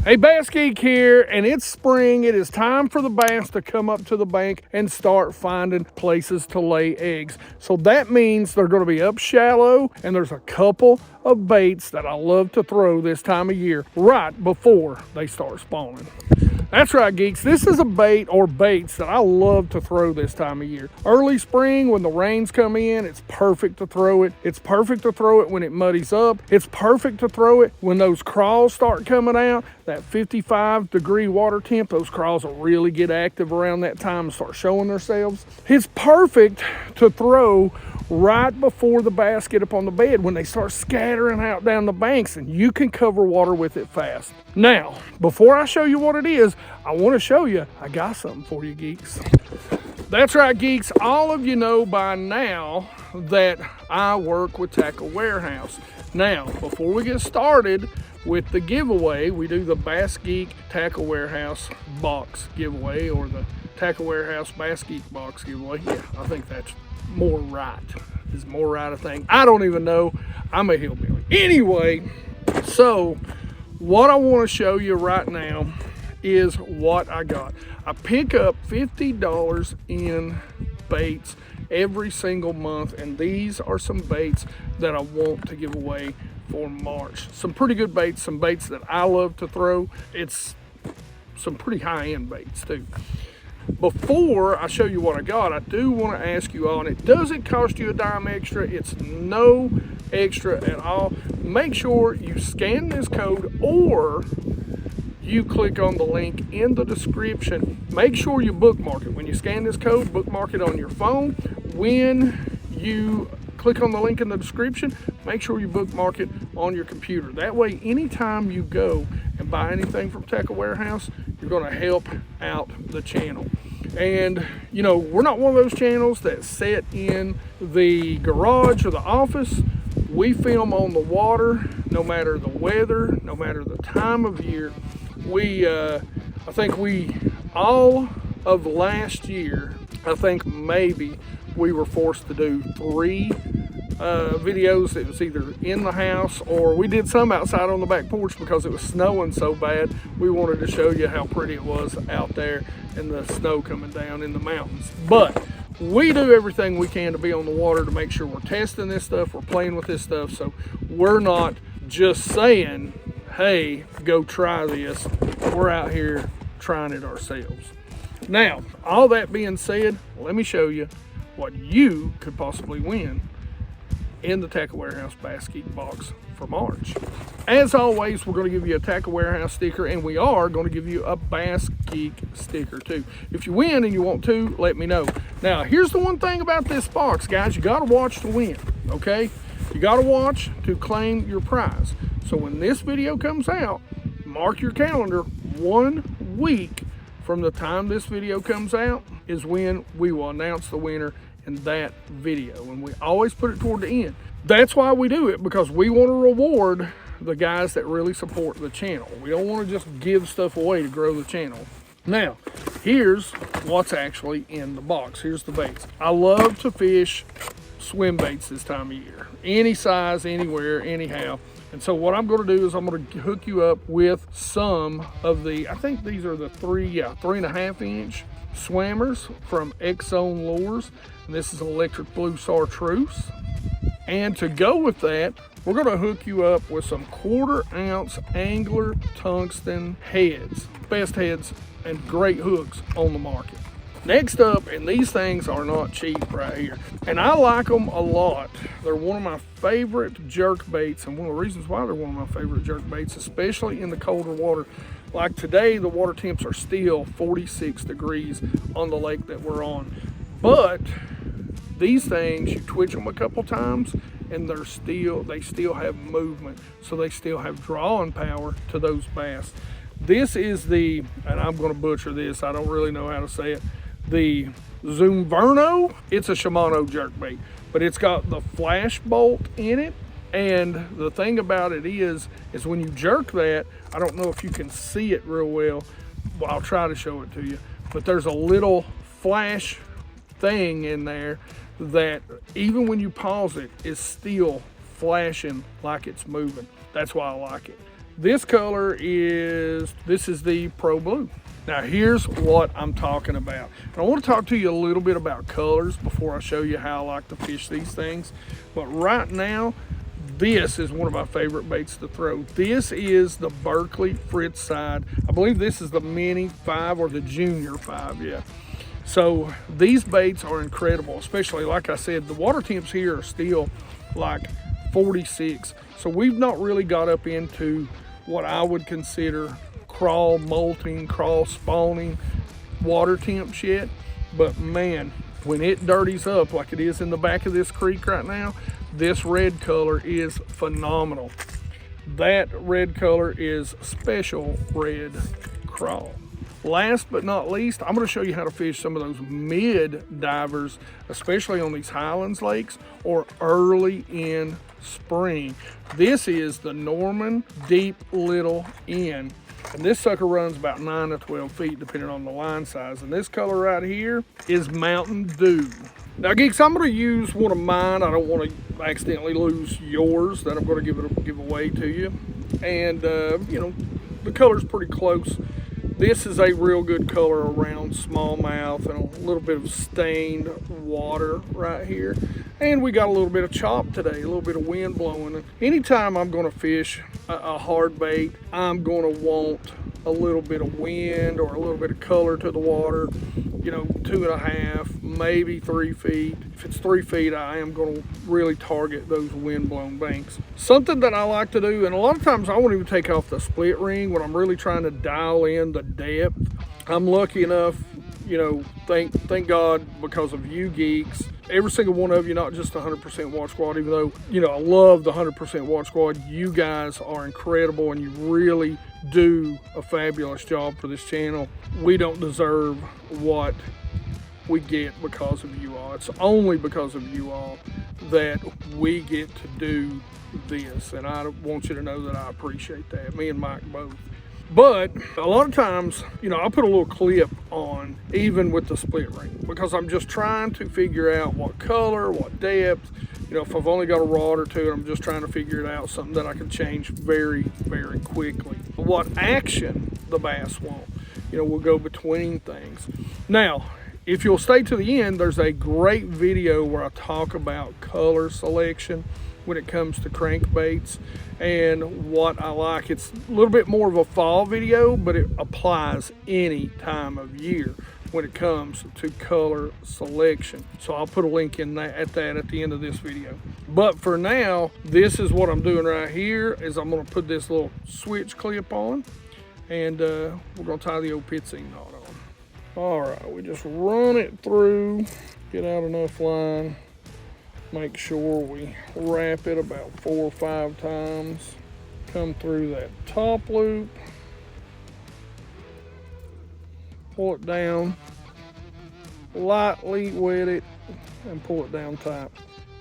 Hey, BassGeek here, and it's spring. It is time for the bass to come up to the bank and start finding places to lay eggs. So that means they're going to be up shallow, and there's a couple of baits that I love to throw this time of year right before they start spawning. That's right, geeks. This is a bait or baits that I love to throw this time of year. Early spring, when the rains come in, it's perfect to throw it. It's perfect to throw it when it muddies up. It's perfect to throw it when those crawls start coming out. That 55-degree water temp, those crawls will really get active around that time and start showing themselves. It's perfect to throw right before the bass get up on the bed when they start scattering out down the banks, and you can cover water with it fast. Now, before I show you what it is, I want to show you, I got something for you, geeks. That's right, geeks. All of you know by now that I work with Tackle Warehouse. Now, before we get started with the giveaway, we do the BassGeek Tackle Warehouse box giveaway, or the Tackle Warehouse BassGeek box giveaway. Yeah, I think that's more right. Is more right, I think. I don't even know. I'm a hillbilly. Anyway, so what I want to show you right now is what I got. I pick up $50 in baits every single month, and these are some baits that I want to give away for March. Some pretty good baits, some baits that I love to throw. It's some pretty high-end baits too. Before I show you what I got, I do want to ask you all, and it doesn't cost you a dime extra. It's no extra at all. Make sure you scan this code, or you click on the link in the description. Make sure you bookmark it. When you scan this code, bookmark it on your phone. When you click on the link in the description, make sure you bookmark it on your computer. That way, anytime you go and buy anything from Tackle Warehouse, you're going to help out the channel. And you know, we're not one of those channels that sit in the garage or the office. We film on the water, no matter the weather, no matter the time of year. I think all of last year, I think maybe we were forced to do 3 videos. It was either in the house, or we did some outside on the back porch because it was snowing so bad. We wanted to show you how pretty it was out there and the snow coming down in the mountains. But we do everything we can to be on the water to make sure we're testing this stuff, we're playing with this stuff, so we're not just saying, hey, go try this. We're out here trying it ourselves. Now, all that being said, let me show you what you could possibly win in the Tackle Warehouse BassGeek box for March. As always, we're going to give you a Tackle Warehouse sticker, and we are going to give you a BassGeek sticker too. If you win and you want to, let me know. Now, here's the one thing about this box, guys. You got to watch to win, okay? You got to watch to claim your prize. So when this video comes out, mark your calendar. 1 week from the time this video comes out is when we will announce the winner in that video, and we always put it toward the end. That's why we do it, because we want to reward the guys that really support the channel. We don't want to just give stuff away to grow the channel. Now, here's what's actually in the box. Here's the baits. I love to fish swim baits this time of year, any size, anywhere, anyhow. And so what I'm going to do is I'm going to hook you up with some of the, I think these are the 3.5 inch swammers from X-Zone Lures. And this is electric blue chartreuse. And to go with that, we're going to hook you up with some 1/4 ounce angler tungsten heads. Best heads and great hooks on the market. Next up, and these things are not cheap right here, and I like them a lot. They're one of my favorite jerk baits, and one of the reasons why they're one of my favorite jerk baits, especially in the colder water. Like today, the water temps are still 46 degrees on the lake that we're on. But these things, you twitch them a couple times, and they still have movement, so they still have drawing power to those bass. This is the, and I'm going to butcher this, I don't really know how to say it, the Zumverno. It's a Shimano jerkbait, but it's got the flash bolt in it. And the thing about it is when you jerk that, I don't know if you can see it real well. Well, I'll try to show it to you, but there's a little flash thing in there that even when you pause it, is still flashing like it's moving. That's why I like it. This color is, this is the Pro Blue. Now here's what I'm talking about. And I want to talk to you a little bit about colors before I show you how I like to fish these things. But right now, this is one of my favorite baits to throw. This is the Berkeley Fritz side. I believe this is the Mini 5 or the Junior 5, yeah. So these baits are incredible, especially like I said, the water temps here are still like 46. So we've not really got up into what I would consider crawl molting, crawl spawning water temps yet. But man, when it dirties up like it is in the back of this creek right now, this red color is phenomenal. That red color is special red crawl. Last but not least, I'm going to show you how to fish some of those mid divers, especially on these Highlands lakes or early in spring. This is the Norman Deep Little N. And this sucker runs about 9 to 12 feet depending on the line size. And this color right here is Mountain Dew. Now geeks, I'm going to use one of mine. I don't want to accidentally lose yours that I'm going to give away to you. And you know, the color's pretty close. This is a real good color around smallmouth and a little bit of stained water right here. And we got a little bit of chop today, a little bit of wind blowing. Anytime I'm going to fish a hard bait, I'm going to want a little bit of wind or a little bit of color to the water, you know, 2.5, maybe 3 feet. If it's 3 feet, I am going to really target those wind-blown banks. Something that I like to do, and a lot of times I won't even take off the split ring when I'm really trying to dial in the depth. I'm lucky enough, you know, thank God, because of you geeks, every single one of you, not just 100% Watch Squad, even though, you know, I love the 100% Watch Squad. You guys are incredible and you really do a fabulous job for this channel. We don't deserve what we get because of you all. It's only because of you all that we get to do this, and I want you to know that I appreciate that, me and Mike both. But a lot of times, you know, I'll put a little clip on even with the split ring because I'm just trying to figure out what color, what depth. You know, if I've only got a rod or two, I'm just trying to figure it out, something that I can change very, very quickly. What action the bass want, you know, we'll go between things. Now, if you'll stay to the end, there's a great video where I talk about color selection when it comes to crankbaits and what I like. It's a little bit more of a fall video, but it applies any time of year when it comes to color selection. So I'll put a link in that at the end of this video. But for now, this is what I'm doing right here is I'm gonna put this little switch clip on, and we're gonna tie the old pitsing knot on. All right, we just run it through, get out enough line, make sure we wrap it about 4 or 5 times, come through that top loop, pull it down, lightly wet it, and pull it down tight.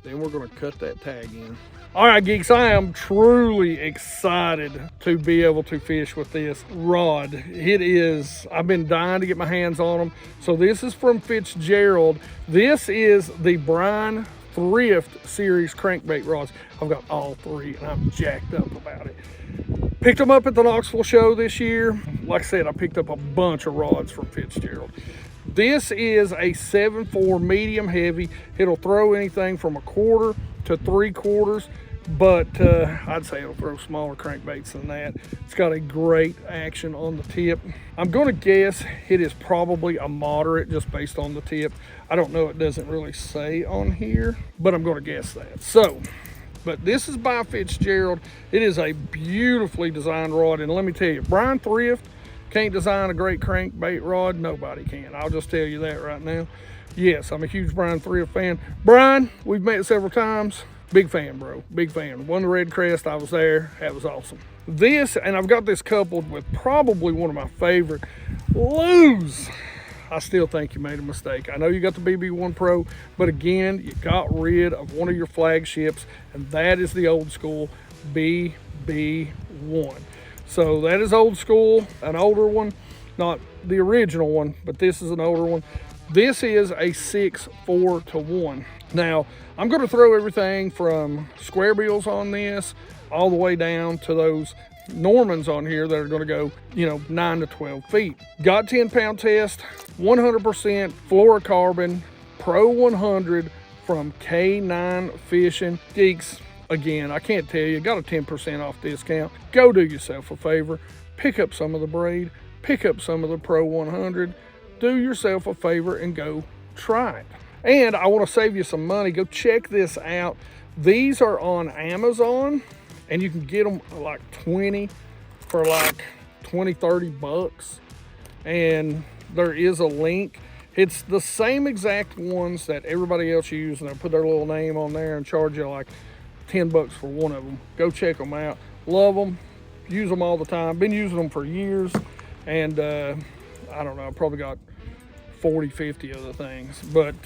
Then we're gonna cut that tag in. All right, geeks, I am truly excited to be able to fish with this rod. It is, I've been dying to get my hands on them. So this is from Fitzgerald. This is the Brian Thrift series crankbait rods. I've got all 3 and I'm jacked up about it. Picked them up at the Knoxville show this year. Like I said, I picked up a bunch of rods from Fitzgerald. This is a 7.4 medium heavy. It'll throw anything from 1/4 to 3/4, but I'd say it'll throw smaller crankbaits than that. It's got a great action on the tip. I'm going to guess it is probably a moderate just based on the tip. I don't know, it doesn't really say on here, but I'm going to guess that. So, but this is by Fitzgerald. It is a beautifully designed rod, and let me tell you, Brian Thrift can't design a great crankbait rod. Nobody can. I'll just tell you that right now. Yes, I'm a huge Brian Thrift fan. Brian, we've met several times. Big fan, bro. Big fan. Won the Red Crest. I was there. That was awesome. This, and I've got this coupled with probably one of my favorite Lose. I still think you made a mistake. I know you got the BB1 Pro, but again, you got rid of one of your flagships, and that is the old school BB1. So that is old school, an older one, not the original one, but this is an older one. This is a 6-4-1. Now, I'm going to throw everything from square bills on this all the way down to those Normans on here that are going to go, 9 to 12 feet. Got 10-pound test, 100% fluorocarbon, Pro 100 from K9 Fishing. Geeks, again, I can't tell you, got a 10% off discount. Go do yourself a favor, pick up some of the braid, pick up some of the Pro 100, do yourself a favor and go try it. And I want to save you some money. Go check this out. These are on Amazon, and you can get them like 20 for like 20, 30 bucks. And there is a link. It's the same exact ones that everybody else uses, and they put their little name on there and charge you like 10 bucks for one of them. Go check them out. Love them. Use them all the time. Been using them for years. And I don't know, I probably got 40, 50 of the things. But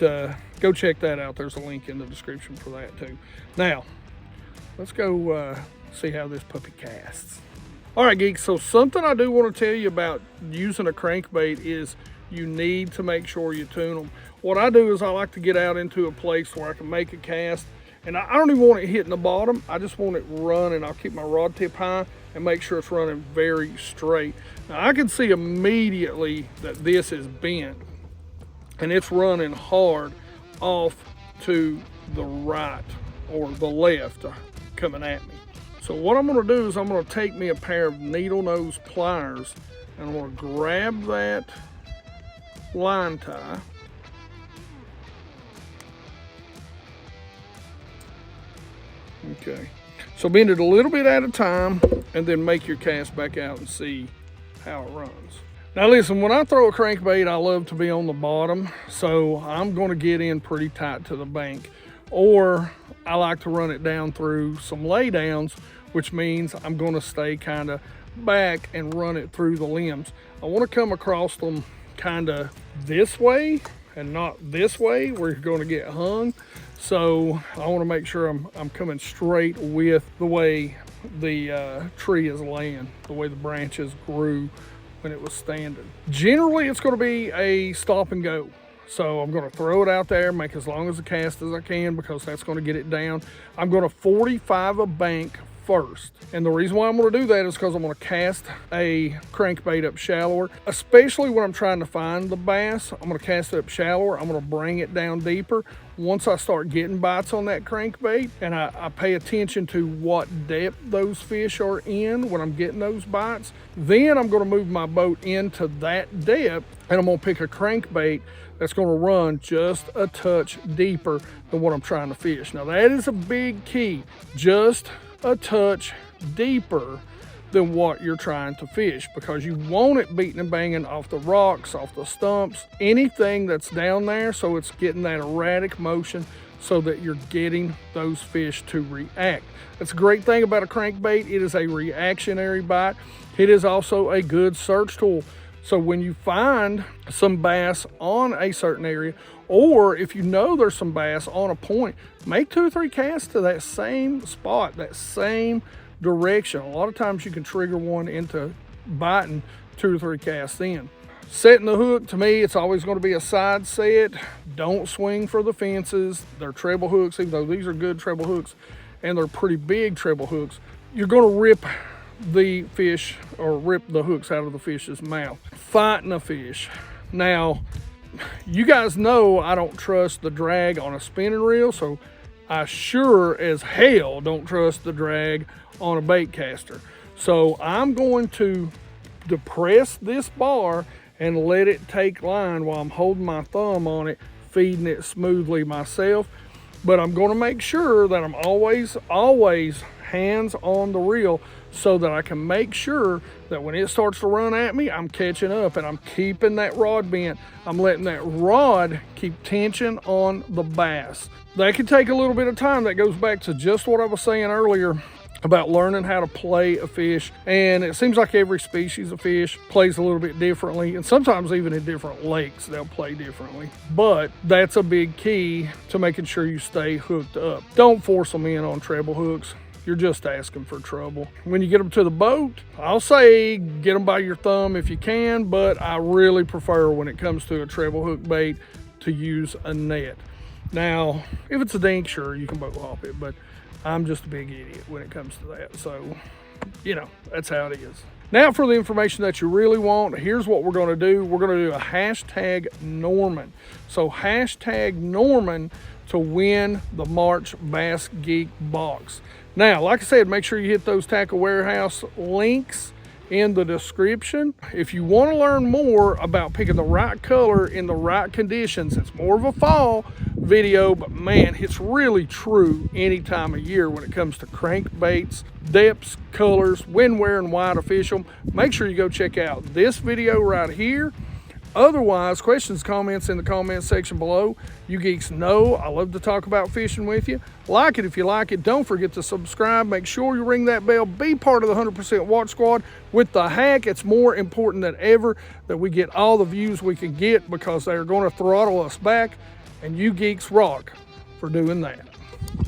go check that out. There's a link in the description for that too. Now, let's go see how this puppy casts. All right, geeks, so something I do want to tell you about using a crankbait is you need to make sure you tune them. What I do is I like to get out into a place where I can make a cast, and I don't even want it hitting the bottom. I just want it running. I'll keep my rod tip high and make sure it's running very straight. Now, I can see immediately that this is bent, and it's running hard off to the right or the left coming at me. So what I'm going to do is I'm going to take me a pair of needle nose pliers, and I'm going to grab that line tie, okay, so bend it a little bit at a time and then make your cast back out and see how it runs. Now listen, when I throw a crankbait, I love to be on the bottom, so I'm going to get in pretty tight to the bank, or I like to run it down through some lay downs, which means I'm going to stay kind of back and run it through the limbs. I want to come across them kind of this way and not this way where you're going to get hung. So I want to make sure I'm coming straight with the way the tree is laying, the way the branches grew when it was standing. Generally, it's going to be a stop and go. So I'm going to throw it out there, make as long as a cast as I can, because that's going to get it down. I'm going to 45 a bank first. And the reason why I'm going to do that is because I'm going to cast a crankbait up shallower, especially when I'm trying to find the bass. I'm going to cast it up shallower. I'm going to bring it down deeper. Once I start getting bites on that crankbait, and I pay attention to what depth those fish are in when I'm getting those bites, then I'm going to move my boat into that depth, and I'm going to pick a crankbait that's going to run just a touch deeper than what I'm trying to fish. Now that is a big key, just a touch deeper than what you're trying to fish, because you want it beating and banging off the rocks, off the stumps, anything that's down there, so it's getting that erratic motion so that you're getting those fish to react. That's a great thing about a crankbait. It is a reactionary bite. It is also a good search tool. So when you find some bass on a certain area, or if you know there's some bass on a point, make 2 or 3 casts to that same spot, that same direction. A lot of times you can trigger one into biting 2 or 3 casts in. Setting the hook, to me, it's always going to be a side set. Don't swing for the fences. They're treble hooks, even though these are good treble hooks, and they're pretty big treble hooks. You're going to rip the fish, or rip the hooks out of the fish's mouth. Fighting a fish. Now, you guys know I don't trust the drag on a spinning reel, so I sure as hell don't trust the drag on a bait caster. So I'm going to depress this bar and let it take line while I'm holding my thumb on it, feeding it smoothly myself. But I'm going to make sure that I'm always hands on the reel, so that I can make sure that when it starts to run at me, I'm catching up and I'm keeping that rod bent. I'm letting that rod keep tension on the bass. That can take a little bit of time. That goes back to just what I was saying earlier about learning how to play a fish. And it seems like every species of fish plays a little bit differently, and sometimes even in different lakes they'll play differently. But that's a big key to making sure you stay hooked up. Don't force them in on treble hooks. You're just asking for trouble. When you get them to the boat, I'll say get them by your thumb if you can, but I really prefer, when it comes to a treble hook bait, to use a net. Now, if it's a dink, sure, you can boat hop it, but I'm just a big idiot when it comes to that. So you know, that's how it is. Now for the information that you really want, here's what we're gonna do. We're gonna do a hashtag Norman. So hashtag Norman to win the March Bass Geek box. Now, like I said, make sure you hit those Tackle Warehouse links in the description. If you want to learn more about picking the right color in the right conditions, it's more of a fall video, but man, it's really true any time of year when it comes to crankbaits, depths, colors, when, where, and why to fish them. Make sure you go check out this video right here. Otherwise, questions, comments in the comment section below. You geeks know I love to talk about fishing with you. Like it if you like it. Don't forget to subscribe. Make sure you ring that bell. Be part of the 100% Watch Squad. With the hack, it's more important than ever that we get all the views we can get, because they're going to throttle us back, and you geeks rock for doing that.